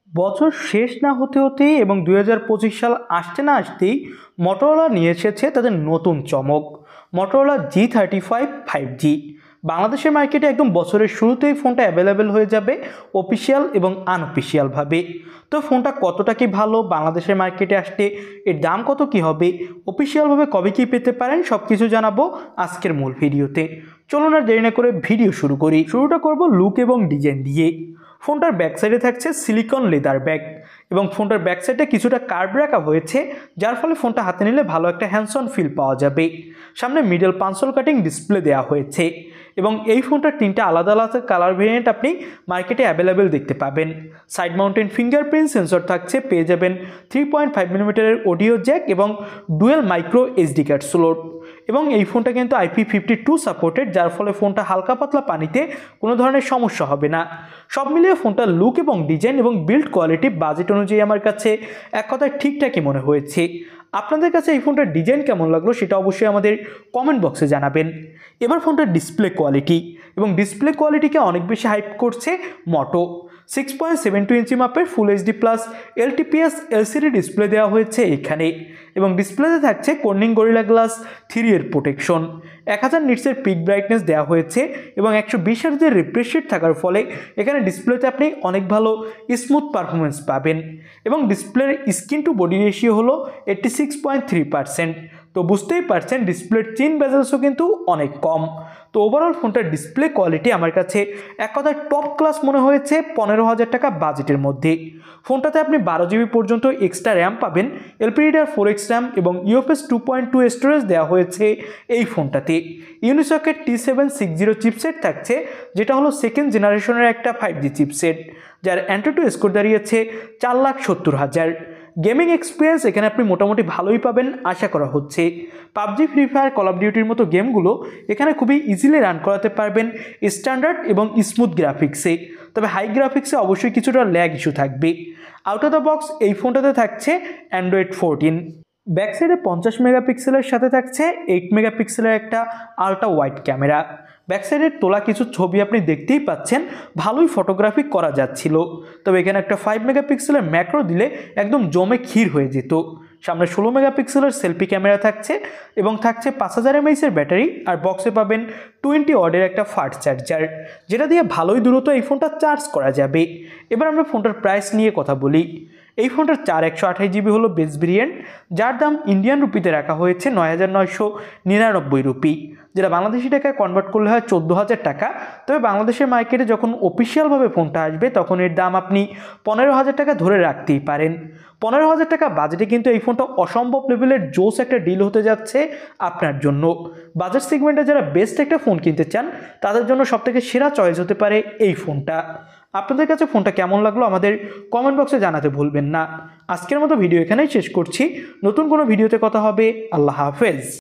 বছর শেষ না হতে হতেই এবং 2025 সাল আসতে না আসতেই মটোরোলা নিয়ে এসেছে তাদের নতুন চমক মটোরোলা G35 5G। বাংলাদেশের মার্কেটে একদম বছরের শুরুতেই ফোনটা অ্যাভেলেবেল হয়ে যাবে অফিসিয়াল এবং আনঅফিসিয়ালভাবে। তো ফোনটা কতটা কি ভালো, বাংলাদেশের মার্কেটে আসতে এর দাম কত কি হবে, অফিসিয়ালভাবে কবে কি পেতে পারেন সব কিছু জানাবো আজকের মূল ভিডিওতে। চলুন আর দেরি না করে ভিডিও শুরু করি। শুরুটা করব লুক এবং ডিজাইন দিয়ে। ফোনটার ব্যাক সাইডে থাকছে সিলিকন লেদার ব্যাগ এবং ফোনটার ব্যাক সাইডে কিছুটা কার্ভ রাখা হয়েছে, যার ফলে ফোনটা হাতে নিলে ভালো একটা হ্যান্ডস অন ফিল পাওয়া যাবে। সামনে মিডল পাঞ্চল কাটিং ডিসপ্লে দেওয়া হয়েছে এবং এই ফোনটার তিনটা আলাদা আলাদা কালার ভেরিয়েন্ট আপনি মার্কেটে অ্যাভেলেবেল দেখতে পাবেন। সাইড মাউন্টেন ফিঙ্গারপ্রিন্ট সেন্সর থাকছে, পেয়ে যাবেন 3.5mm অডিও জ্যাক এবং dual micro SD card slot. এবং এই ফোনটা কিন্তু IP52 সাপোর্টেড, যার ফলে ফোনটা হালকা পাতলা পানিতে কোনো ধরনের সমস্যা হবে না। সব মিলিয়ে ফোনটার লুক এবং ডিজাইন এবং বিল্ড কোয়ালিটি বাজেট অনুযায়ী আমার কাছে এক কথায় ঠিকঠাকই মনে হয়েছে। আপনাদের কাছে এই ফোনটার ডিজাইন কেমন লাগলো সেটা অবশ্যই আমাদের কমেন্ট বক্সে জানাবেন। এবার ফোনটার ডিসপ্লে কোয়ালিটি, এবং ডিসপ্লে কোয়ালিটিকে অনেক বেশি হাইপ করছে মোটো। 6.72 ইঞ্চি মাপের full HD plus LTPS LCD display দেওয়া হয়েছে এখানে, এবং ডিসপ্লেতে থাকছে কর্নিং গরিলা গ্লাস 3 এর প্রোটেকশন। 1000 নিটসের পিক ব্রাইটনেস দেওয়া হয়েছে এবং 120 হার্জের রিফ্রেশ রেট থাকার ফলে এখানে ডিসপ্লেতে আপনি অনেক ভালো স্মুথ পারফরমেন্স পাবেন। এবং ডিসপ্লের স্ক্রিন টু বডি রেশিও হলো 86.3%। তো বুঝতেই পারছেন ডিসপ্লের চিন বেজেলসও কিন্তু অনেক কম। তো ওভারঅল ফোনটার ডিসপ্লে কোয়ালিটি আমার কাছে এক কথায় টপ ক্লাস মনে হয়েছে 15,000 টাকা বাজেটের মধ্যে। ফোনটাতে আপনি 12GB পর্যন্ত এক্সট্রা র্যাম পাবেন, LPDDR4X র্যাম এবং UFS 2.2 স্টোরেজ দেওয়া হয়েছে এই ফোনটাতে। ইউনিসকেট T760 চিপসেট থাকছে, যেটা হলো সেকেন্ড জেনারেশনের একটা 5G চিপসেট, যার অ্যান্ট্রু স্কোর দাঁড়িয়েছে 4,70,000। গেমিং এক্সপিরিয়েন্স এখানে আপনি মোটামুটি ভালোই পাবেন আশা করা হচ্ছে। PUBG, Free Fire, Call of ডিউটির মতো গেমগুলো এখানে খুবই ইজিলি রান করাতে পারবেন স্ট্যান্ডার্ড এবং স্মুথ গ্রাফিক্সে। তবে হাই গ্রাফিক্সে অবশ্যই কিছুটা ল্যাগ ইস্যু থাকবে। আউট অফ দ্য বক্স এই ফোনটাতে থাকছে অ্যান্ড্রয়েড 14। ব্যাক সাইডে 50 মেগাপিক্সেলের সাথে থাকছে 8 মেগাপিক্সেলের একটা আলট্রা ওয়াইড ক্যামেরা। ব্যাক সাইডের তোলা কিছু ছবি আপনি দেখতেই পাচ্ছেন, ভালোই ফটোগ্রাফি করা যাচ্ছিল। তবে এখানে একটা 5 মেগাপিক্সেলের ম্যাক্রো দিলে একদম জমে ক্ষীর হয়ে যেত। সামনে 16 মেগাপিক্সেলের সেলফি ক্যামেরা থাকছে এবং থাকছে 5000 mAh ব্যাটারি, আর বক্সে পাবেন 20 ওয়াটের একটা ফাস্ট চার্জার, যেটা দিয়ে ভালোই দ্রুত এই ফোনটা চার্জ করা যাবে। এবার আমরা ফোনটার প্রাইস নিয়ে কথা বলি। এই ফোনটার 128GB হলো বেস ভেরিয়েন্ট, যার দাম ইন্ডিয়ান রুপিতে রাখা হয়েছে 9,999 রুপি, যেটা বাংলাদেশি টাকায় কনভার্ট করলে হয় 14,000 টাকা। তবে বাংলাদেশের মার্কেটে যখন অফিসিয়ালভাবে ফোনটা আসবে তখন এর দাম আপনি 15,000 টাকা ধরে রাখতেই পারেন। 15,000 টাকা বাজেটে কিন্তু এই ফোনটা অসম্ভব লেভেলের জোস একটা ডিল হতে যাচ্ছে আপনার জন্য। বাজেট সেগমেন্টে যারা বেস্ট একটা ফোন কিনতে চান তাদের জন্য সবথেকে সেরা চয়েস হতে পারে এই ফোনটা। আপনাদের কাছে ফোনটা কেমন লাগলো আমাদের কমেন্ট বক্সে জানাতে ভুলবেন না। আজকের মতো ভিডিও এখানেই শেষ করছি। নতুন কোনো ভিডিওতে কথা হবে। আল্লাহ হাফেজ।